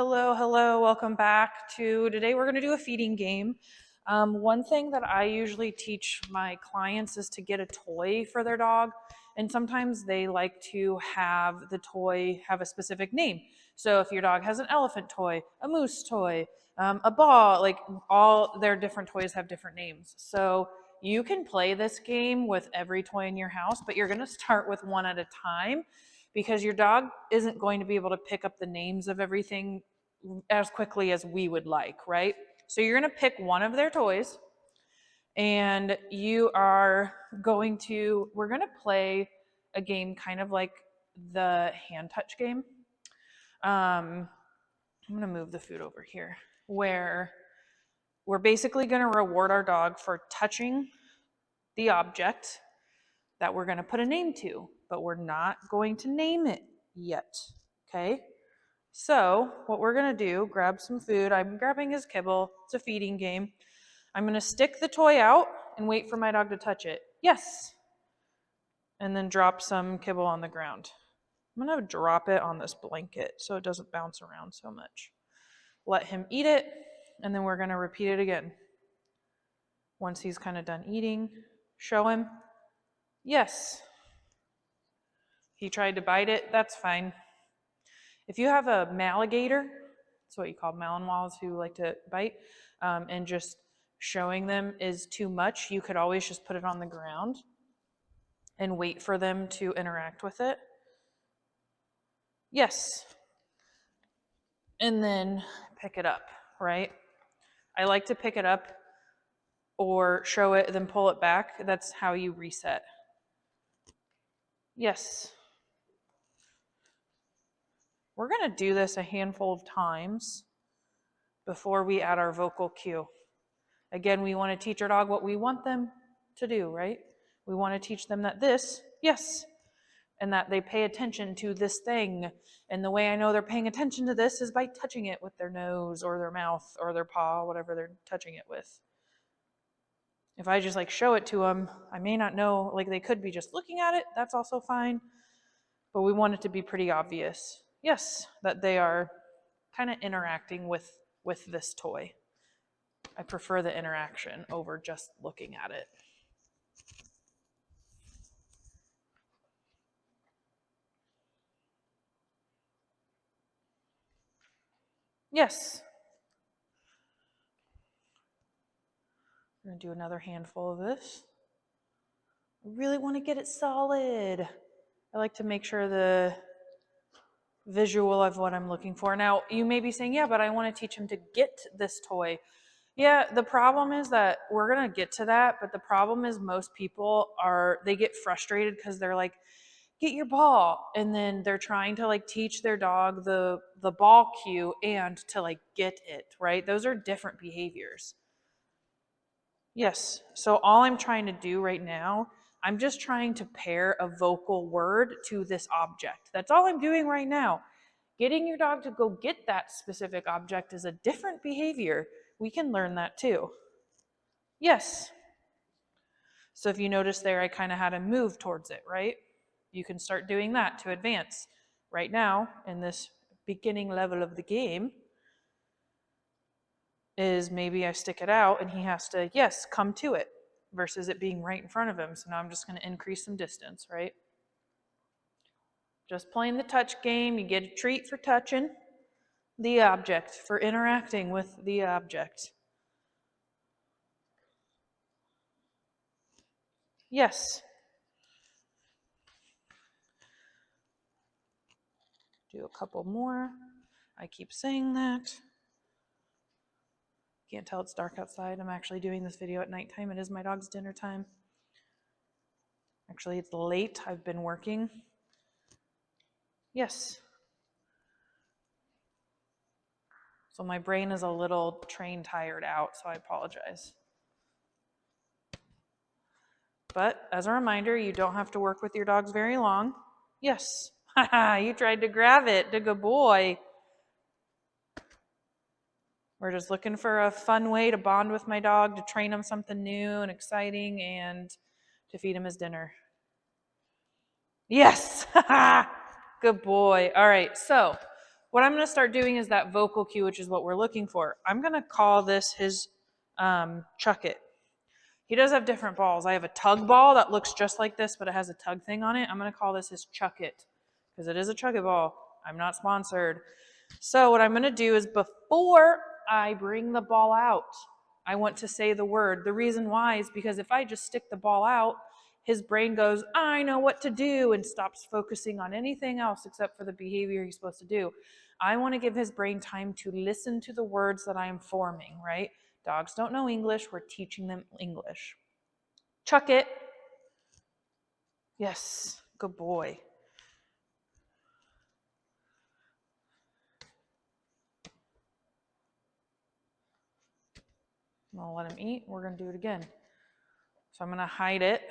Hello, welcome back to today. We're going to do a feeding game. One thing that I usually teach my clients is to get a toy for their dog, and sometimes they like to have the toy have a specific name. So if your dog has an elephant toy, a moose toy, a ball, like all their different toys have different names. So you can play this game with every toy in your house, but you're going to start with one at a time because your dog isn't going to be able to pick up the names of everything as quickly as we would like, right? So you're going to pick one of their toys and we're going to play a game kind of like the hand touch game. I'm going to move the food over here, where we're basically going to reward our dog for touching the object that we're going to put a name to, but we're not going to name it yet. Okay? So what we're going to do, grab some food. I'm grabbing his kibble. It's a feeding game. I'm going to stick the toy out and wait for my dog to touch it. Yes. And then drop some kibble on the ground. I'm going to drop it on this blanket so it doesn't bounce around so much. Let him eat it, and then we're going to repeat it again. Once he's kind of done eating, show him. Yes. He tried to bite it. That's fine. If you have a Maligator, that's what you call Malinois who like to bite, and just showing them is too much, you could always just put it on the ground and wait for them to interact with it. Yes. And then pick it up, right? I like to pick it up or show it, then pull it back. That's how you reset. Yes. We're going to do this a handful of times before we add our vocal cue. Again, we want to teach our dog what we want them to do, right? We want to teach them that this, yes, and that they pay attention to this thing. And the way I know they're paying attention to this is by touching it with their nose or their mouth or their paw, whatever they're touching it with. If I just show it to them, I may not know, they could be just looking at it. That's also fine. But we want it to be pretty obvious. Yes, that they are kind of interacting with this toy. I prefer the interaction over just looking at it. Yes. I'm going to do another handful of this. I really want to get it solid. I like to make sure the visual of what I'm looking for. Now, you may be saying, yeah, but I want to teach him to get this toy. Yeah, the problem is that we're going to get to that, but the problem is most people they get frustrated because they're like, get your ball, and then they're trying to teach their dog the ball cue and to get it, right? Those are different behaviors. Yes, so all I'm trying to do right now, I'm just trying to pair a vocal word to this object. That's all I'm doing right now. Getting your dog to go get that specific object is a different behavior. We can learn that too. Yes. So if you notice there, I kind of had him move towards it, right? You can start doing that to advance. Right now, in this beginning level of the game, is maybe I stick it out and he has to, yes, come to it versus it being right in front of him. So now I'm just going to increase some distance, right? Just playing the touch game. You get a treat for touching the object, for interacting with the object. Yes. Do a couple more. I keep saying that. Can't tell it's dark outside. I'm actually doing this video at nighttime. It is my dog's dinner time. Actually, it's late. I've been working. Yes. So my brain is a little train tired out, so I apologize. But as a reminder, you don't have to work with your dogs very long. Yes. Haha, you tried to grab it. Good boy. We're just looking for a fun way to bond with my dog, to train him something new and exciting, and to feed him his dinner. Yes. Good boy. All right. So what I'm going to start doing is that vocal cue, which is what we're looking for. I'm going to call this his chuck it. He does have different balls. I have a tug ball that looks just like this, but it has a tug thing on it. I'm going to call this his chuck it because it is a chuck it ball. I'm not sponsored. So what I'm going to do is before I bring the ball out, I want to say the word. The reason why is because if I just stick the ball out, his brain goes, I know what to do, and stops focusing on anything else except for the behavior he's supposed to do. I want to give his brain time to listen to the words that I'm forming, right? Dogs don't know English. We're teaching them English. Chuck it. Yes, good boy. I'm going to let him eat. We're going to do it again. So I'm going to hide it.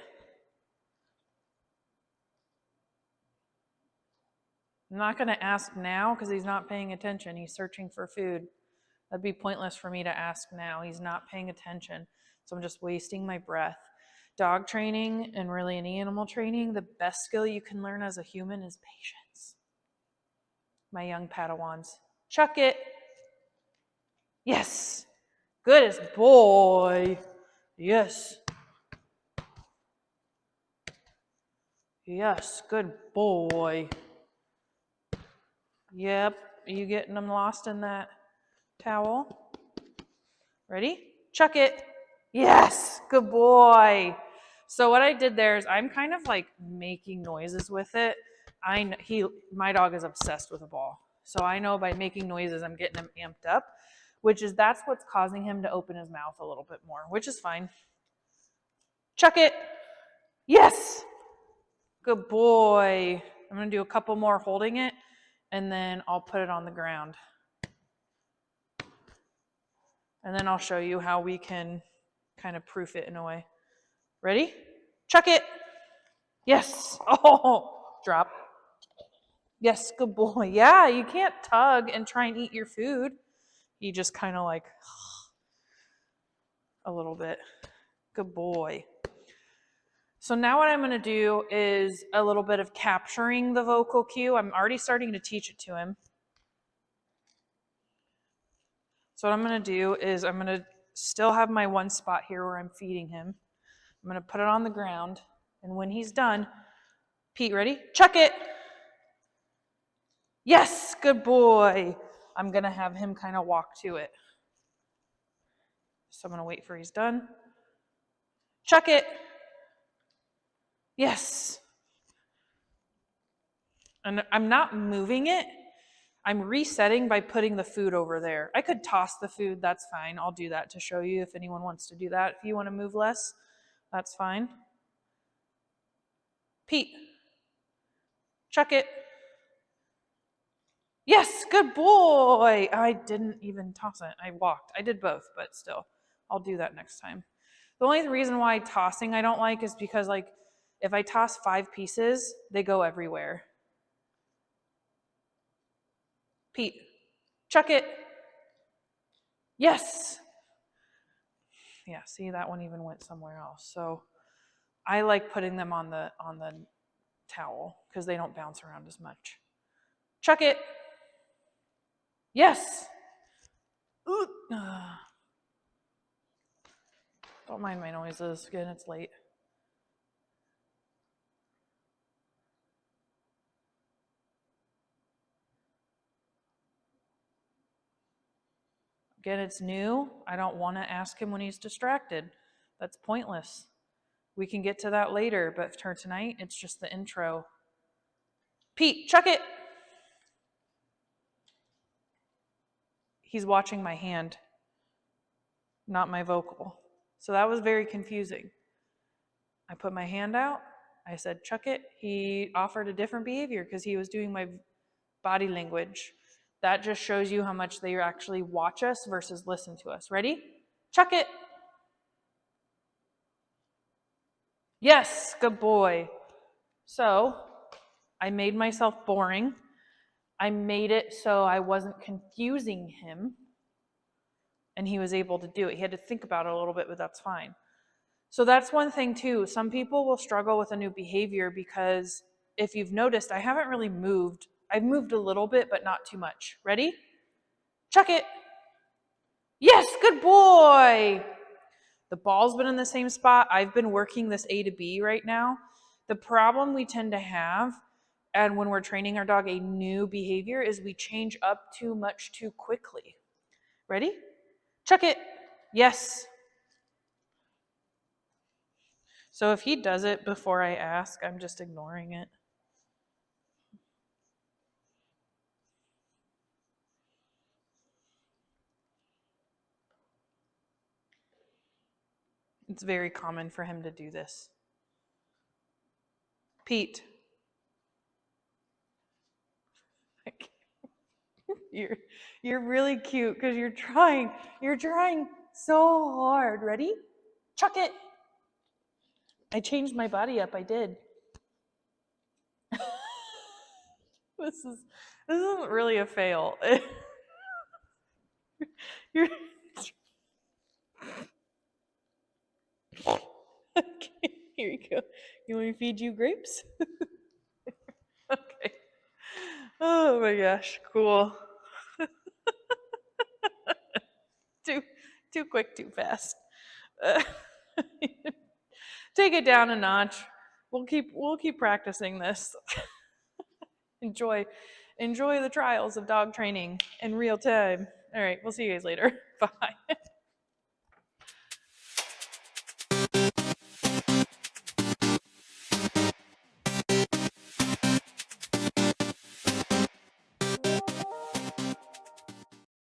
I'm not going to ask now because he's not paying attention. He's searching for food. That'd be pointless for me to ask now. He's not paying attention. So I'm just wasting my breath. Dog training and really any animal training, the best skill you can learn as a human is patience. My young Padawans. Chuck it. Yes. Good as boy. Yes. Yes, good boy. Yep. Are you getting them lost in that towel? Ready? Chuck it. Yes, good boy. So what I did there is I'm kind of like making noises with it. My dog is obsessed with a ball. So I know by making noises I'm getting him amped up, that's what's causing him to open his mouth a little bit more, which is fine. Chuck it. Yes. Good boy. I'm going to do a couple more holding it, and then I'll put it on the ground. And then I'll show you how we can kind of proof it in a way. Ready? Chuck it. Yes. Oh, drop. Yes, good boy. Yeah, you can't tug and try and eat your food. You just kind of like a little bit. Good boy. So now what I'm going to do is a little bit of capturing the vocal cue. I'm already starting to teach it to him. So what I'm going to do is I'm going to still have my one spot here where I'm feeding him. I'm going to put it on the ground. And when he's done, Pete, ready? Chuck it. Yes, good boy. I'm going to have him kind of walk to it. So I'm going to wait for he's done. Chuck it. Yes. And I'm not moving it. I'm resetting by putting the food over there. I could toss the food. That's fine. I'll do that to show you if anyone wants to do that. If you want to move less, that's fine. Pete, chuck it. Yes, good boy. I didn't even toss it. I walked. I did both, but still, I'll do that next time. The only reason why tossing I don't like is because like if I toss 5 pieces, they go everywhere. Pete, chuck it. Yes. Yeah, see, that one even went somewhere else. So I like putting them on the towel because they don't bounce around as much. Chuck it. Yes. Ooh. Don't mind my noises. Again, it's late. Again, it's new. I don't want to ask him when he's distracted. That's pointless. We can get to that later, but for tonight, it's just the intro. Pete, chuck it. He's watching my hand, not my vocal. So that was very confusing. I put my hand out. I said, chuck it. He offered a different behavior because he was doing my body language. That just shows you how much they actually watch us versus listen to us. Ready? Chuck it. Yes, good boy. So I made myself boring. I made it so I wasn't confusing him. And he was able to do it. He had to think about it a little bit, but that's fine. So that's one thing too. Some people will struggle with a new behavior because if you've noticed, I haven't really moved. I've moved a little bit, but not too much. Ready? Chuck it. Yes, good boy. The ball's been in the same spot. I've been working this A to B right now. The problem we tend to have, and when we're training our dog a new behavior, is we change up too much too quickly. Ready? Chuck it. Yes. So if he does it before I ask, I'm just ignoring it. It's very common for him to do this. Pete. You're really cute because you're trying so hard. Ready? Chuck it. I changed my body up. I did. This isn't really a fail. You're okay, here you go. You want me to feed you grapes? Okay. Oh my gosh, cool. Too quick, too fast. Take it down a notch. We'll keep practicing this. Enjoy the trials of dog training in real time. All right, we'll see you guys later. Bye.